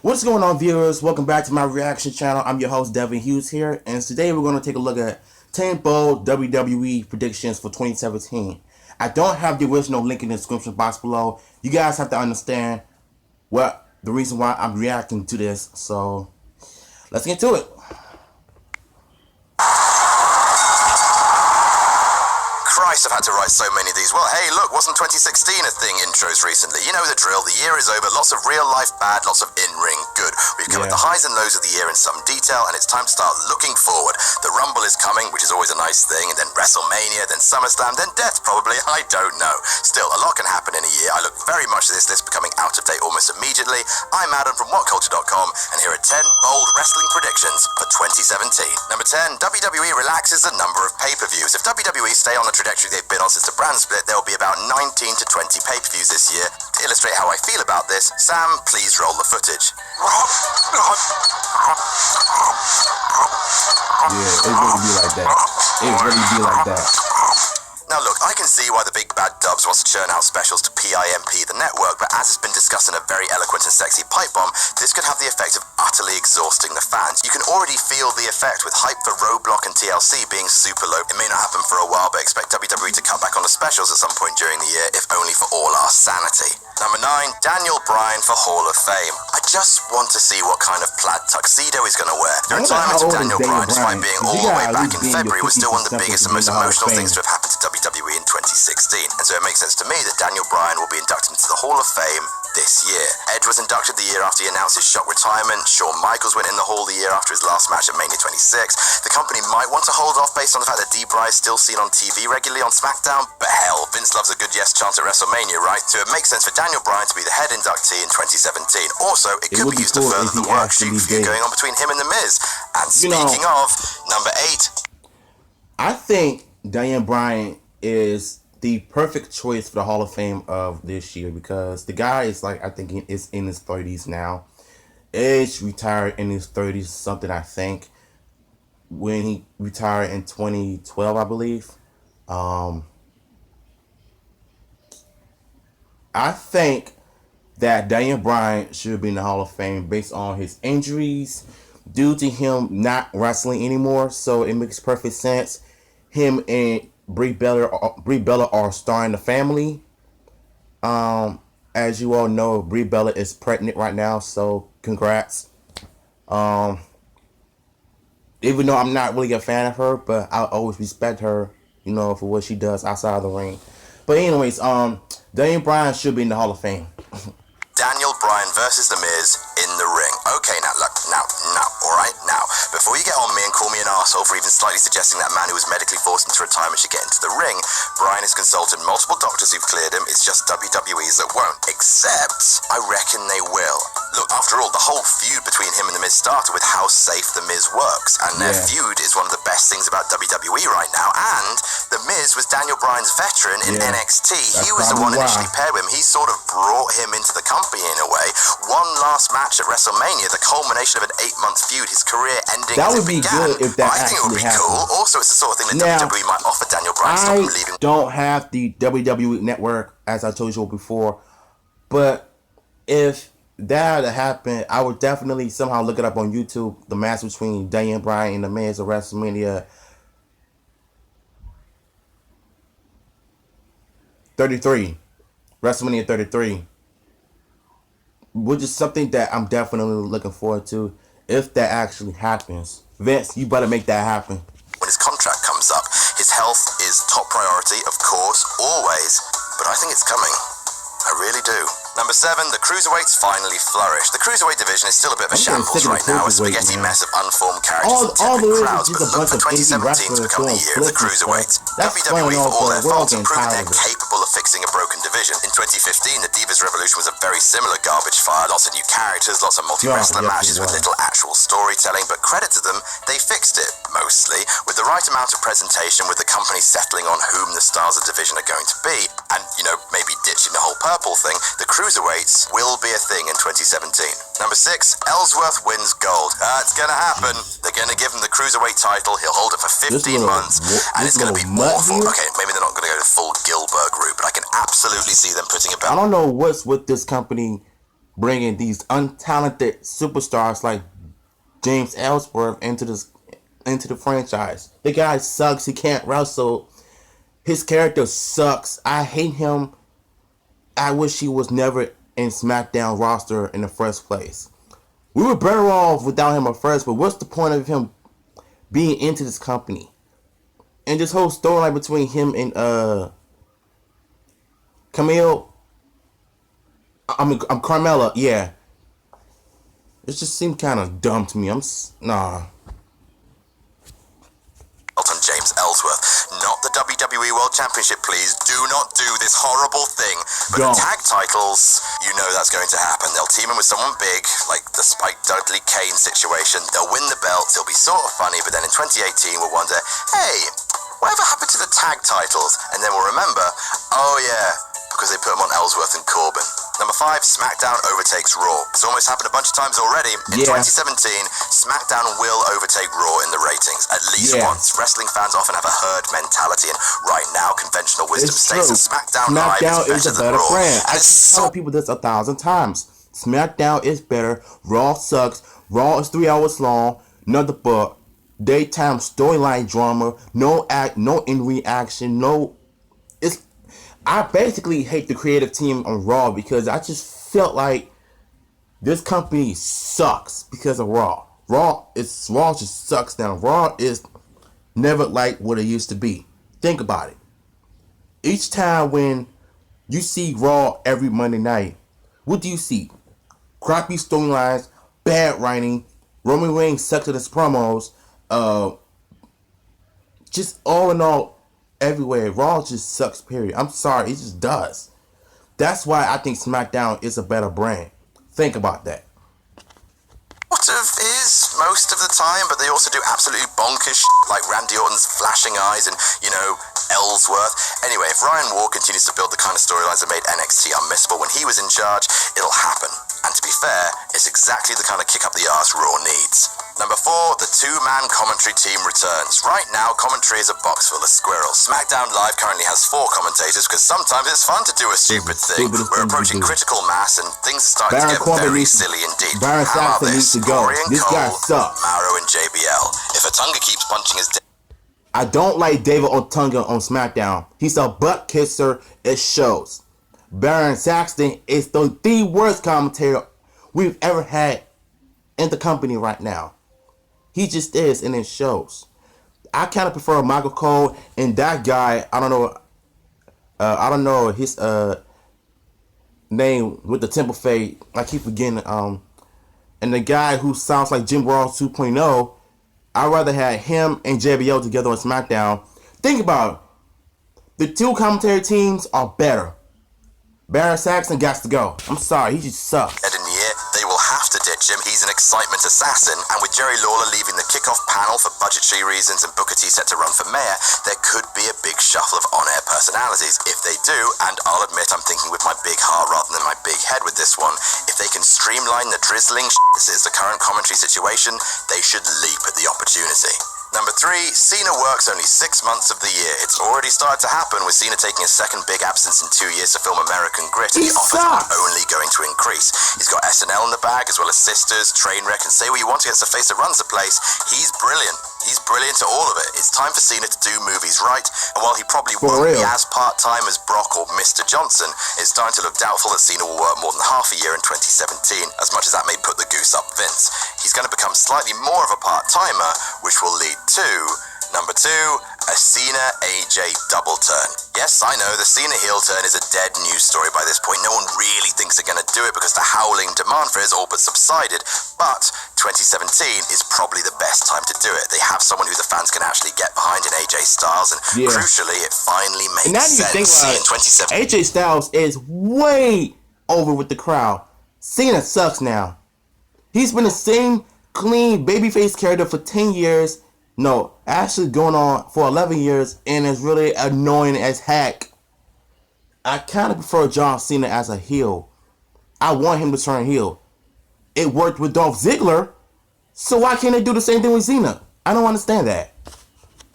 What's going on, viewers? Welcome back to my reaction channel. I'm your host, Devin Hughes here, and today we're going to take a look at 10 bold WWE predictions for 2017. I don't have the original link in the description box below. You guys have to understand what the reason why I'm reacting to this, so let's get to it. Christ, I've had to write so many of these. Well, hey, look, wasn't 2016 a thing, intros recently? You know the drill, the year is over, lots of real life bad, lots of in-ring good. We've covered the highs and lows of the year in some detail, and it's time to start looking forward. The Rumble is coming, which is always a nice thing, and then WrestleMania, then SummerSlam, then death probably, I don't know. Still, a lot can happen in a year. I look very much at this list becoming out of date almost immediately. I'm Adam from WhatCulture.com, and here are 10 bold wrestling predictions for 2017. Number 10, WWE relaxes the number of pay-per-views. If WWE stay on the trajectory they've been on since the brand split, there will be about 19 to 20 pay-per-views this year. To illustrate how I feel about this, Sam, please roll the footage. Yeah, it really be like that. It really be like that. Now look, I can see why the big bad Dubs wants to churn out specials to PIMP, the network, but as has been discussed in a very eloquent and sexy pipe bomb, this could have the effect of utterly exhausting the fans. You can already feel the effect with hype for Roadblock and TLC being super low. It may not happen for a while, but expect WWE to cut back on the specials at some point during the year, if only for all our sanity. Number 9, Daniel Bryan for Hall of Fame. I just want to see what kind of plaid tuxedo he's going to wear. The retirement of Daniel Bryan, despite being all the way back in February, was still one of the biggest and most emotional things to have happened to WWE in 2016. And so it makes sense to me that Daniel Bryan will be inducted into the Hall of Fame this year. Edge was inducted the year after he announced his shock retirement. Shawn Michaels went in the Hall the year after his last match at Mania 26. The company might want to hold off based on the fact that D-Bry is still seen on TV regularly on SmackDown, but hell, Vince loves a good yes chant at WrestleMania, right? So it makes sense for Daniel Bryan to be the head inductee in 2017. Also, it could be used to further the work shoot feud going on between him and The Miz. And speaking of, number 8. I think Daniel Bryan is the perfect choice for the Hall of Fame of this year because the guy is like, I think he is in his 30s now. Edge retired in his 30s, something I think, when he retired in 2012, I believe. I think that Daniel Bryan should be in the Hall of Fame based on his injuries due to him not wrestling anymore. So it makes perfect sense. Him and Brie Bella are starring the family. As you all know, Brie Bella is pregnant right now, so congrats. Even though I'm not really a fan of her, but I always respect her, you know, for what she does outside of the ring. But anyways, Daniel Bryan should be in the Hall of Fame. Daniel Bryan versus The Miz in the ring. Okay, now, look, now, alright, now, before you get on me and call me an arsehole for even slightly suggesting that man who was medically forced into retirement should get into the ring, Bryan has consulted multiple doctors who've cleared him. It's just WWE's that won't. Except, I reckon they will. Look, after all, the whole feud between him and The Miz started with how safe The Miz works, and their feud is one of the best things about WWE right now, and The Miz was Daniel Bryan's veteran in NXT. He was the one initially paired with him. He sort of brought him into the company in a way. One last match at WrestleMania, the culmination of an 8-month feud, his career ending that as would it be began. good if that I think it would be cool. Also, it's the sort of thing that WWE might offer Daniel Bryan. I don't have the WWE network, as I told you before, but if that had happened, I would definitely somehow look it up on YouTube, the match between Daniel Bryan and The Miz at WrestleMania 33. WrestleMania 33. Which is something that I'm definitely looking forward to if that actually happens. Vince, you better make that happen. When his contract comes up, his health is top priority, of course, always, but I think it's coming. I really do. Number 7, the Cruiserweights finally flourish. The Cruiserweight division is still a bit of a shambles right now, a spaghetti mess of unformed characters and tepid crowds, but look for 2017 to become the year of the Cruiserweights. WWE, for all their faults, have proven they're capable of fixing a broken division. In 2015, the Divas Revolution was a very similar garbage fire, lots of new characters, lots of multi-wrestler matches with little actual storytelling, but credit to them, they fixed it, mostly, with the right amount of presentation, with the company settling on whom the stars of the division are going to be, and, you know, maybe ditching the whole purple thing. The Cruiserweights will be a thing in 2017. Number 6, Ellsworth wins gold. It's gonna happen. They're gonna give him the Cruiserweight title. He'll hold it for 15 months, and it's gonna be awful. Okay, maybe they're not gonna go the full Gilbert route, but I can absolutely see them putting a belt. I don't know what's with this company bringing these untalented superstars like James Ellsworth into the franchise. The guy sucks. He can't wrestle. His character sucks. I hate him. I wish he was never in SmackDown roster in the first place. We were better off without him at first, but what's the point of him being into this company? And this whole storyline between him and Camille, I'm Carmella, yeah. It just seemed kind of dumb to me. Nah. Elton James Ellsworth, not the WWE World Championship, please. Do not do this horrible thing. But the tag titles, you know that's going to happen. They'll team in with someone big, like the Spike Dudley Kane situation. They'll win the belts. It'll be sort of funny, but then in 2018 we'll wonder, hey, whatever happened to the tag titles? And then we'll remember, oh yeah, because they put them on Ellsworth and Corbin. Number 5, SmackDown overtakes Raw. It's almost happened a bunch of times already. In 2017, SmackDown will overtake Raw in the ratings, at least once. Wrestling fans often have a herd mentality, and right now, conventional wisdom states that SmackDown Live is better than Raw. Brand. I tell people this 1,000 times. SmackDown is better. Raw sucks. Raw is 3 hours long. Nothing but daytime storyline drama. No act, no in-ring action, no. I basically hate the creative team on Raw because I just felt like this company sucks because of Raw. Raw just sucks now. Raw is never like what it used to be. Think about it. Each time when you see Raw every Monday night, what do you see? Crappy storylines, bad writing, Roman Reigns sucks at his promos, just all in all, everywhere. Raw just sucks, period. I'm sorry, it just does. That's why I think SmackDown is a better brand. Think about that. Sort of is most of the time, but they also do absolutely bonkers like Randy Orton's flashing eyes and, you know, Ellsworth. Anyway, if Ryan Ward continues to build the kind of storylines that made NXT unmissable when he was in charge, it'll happen. And to be fair, it's exactly the kind of kick up the arse Raw needs. Number 4, the two-man commentary team returns. Right now, commentary is a box full of squirrels. SmackDown Live currently has 4 commentators because sometimes it's fun to do a stupid thing. We're approaching critical mass and things are starting to get very silly indeed. Baron How about Saxton needs this? to go. Corey and This Cole, guy sucks. Mauro and JBL. If Otunga keeps punching his I don't like David Otunga on SmackDown. He's a butt kisser. It shows. Baron Saxton is the worst commentator we've ever had in the company right now. He just is, and it shows. I kind of prefer Michael Cole and that guy. I don't know his name with the temple fade. I keep forgetting. And the guy who sounds like Jim Ross 2.0. I'd rather have him and JBL together on SmackDown. Think about it. The 2 commentary teams are better. Baron Saxton got to go. I'm sorry, he just sucks. In the year, they will have to ditch him. He's an excitement assassin. And with Jerry Lawler leaving the kickoff panel for budgetary reasons and Booker T set to run for mayor, there could be a big shuffle of on-air personalities. If they do, and I'll admit I'm thinking with my big heart rather than my big head with this one, if they can streamline the drizzling this is the current commentary situation, they should leap at the opportunity. Number 3, Cena works only 6 months of the year. It's already started to happen with Cena taking a second big absence in 2 years to film American Grit, and the offers are only going to increase. He's got SNL in the bag, as well as Sisters, Trainwreck, and Say What You Want against the face that runs the place. He's brilliant. He's brilliant at all of it. It's time for Cena to do movies right, and while he probably won't be as part-time as Brock or Mr. Johnson, it's starting to look doubtful that Cena will work more than half a year in 2017, as much as that may put the goose up Vince. He's going to become slightly more of a part-timer, which will lead to number 2, a Cena AJ double turn. Yes, I know, the Cena heel turn is a dead news story by this point. No one really thinks they're going to do it because the howling demand for it has all but subsided. But 2017 is probably the best time to do it. They have someone who the fans can actually get behind in AJ Styles, and crucially, it finally makes sense in 2017. AJ Styles is way over with the crowd. Cena sucks now. He's been the same clean babyface character for 10 years. No, actually going on for 11 years, and it's really annoying as heck. I kind of prefer John Cena as a heel. I want him to turn heel. It worked with Dolph Ziggler, so why can't they do the same thing with Cena? I don't understand that.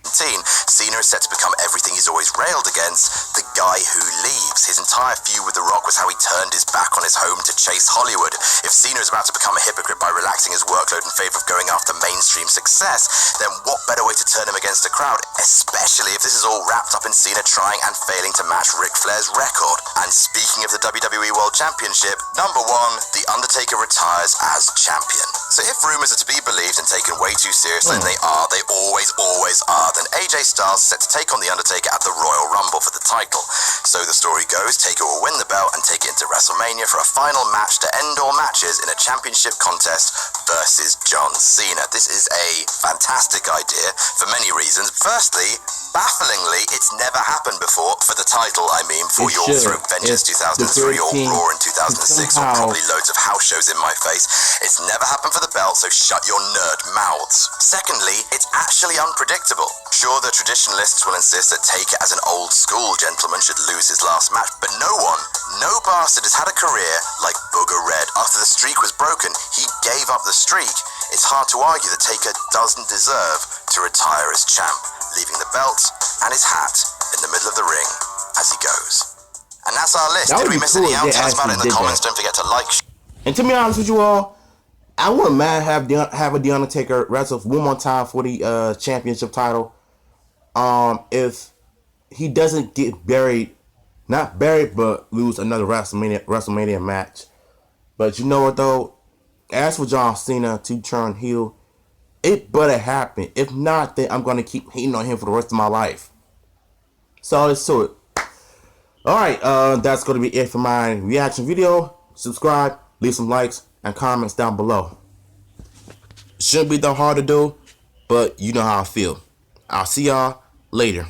Cena is set to become everything he's always railed against, the guy who leaves. gimmicks. His entire feud with The Rock was how he turned his back on his home to chase Hollywood. If Cena is about to become a hypocrite by relaxing his workload in favor of going after mainstream success, then what better way to turn him against the crowd, especially if this is all wrapped up in Cena trying and failing to match Ric Flair's record. And speaking of the WWE World Championship, number 1, The Undertaker retires as champion. So if rumors are to be believed and taken way too seriously, and they always are, then AJ Styles is set to take on The Undertaker at the Royal Rumble for the title. So the story goes, Taker will win the belt and take it into WrestleMania for a final match to end all matches in a championship contest versus John Cena. This is a fantastic idea for many reasons. Firstly, bafflingly, it's never happened before for the title. I mean, for your through Vengeance 2003 or Raw in 2006 or probably loads of house shows in my face. It's never happened for the belt, so shut your nerd mouths. Secondly, it's actually unpredictable. Sure, the traditionalists will insist that Taker as an old school gentleman should lose his last match, but no bastard has had a career like Booger Red. After the streak was broken, he gave up the streak. It's hard to argue that Taker doesn't deserve to retire as champ, leaving the belt and his hat in the middle of the ring as he goes. And that's our list. Did we miss any out? Tell us about it in the comments. Don't forget to like. And to be honest with you all, I wouldn't mind have a The Undertaker wrestle one more time for the championship title. If he doesn't get buried, not buried, but lose another WrestleMania match. But you know what though? As for John Cena to turn heel, it better happen. If not, then I'm gonna keep hating on him for the rest of my life. So let's do it. Alright, that's gonna be it for my reaction video. Subscribe, leave some likes and comments down below. Shouldn't be that hard to do, but you know how I feel. I'll see y'all later.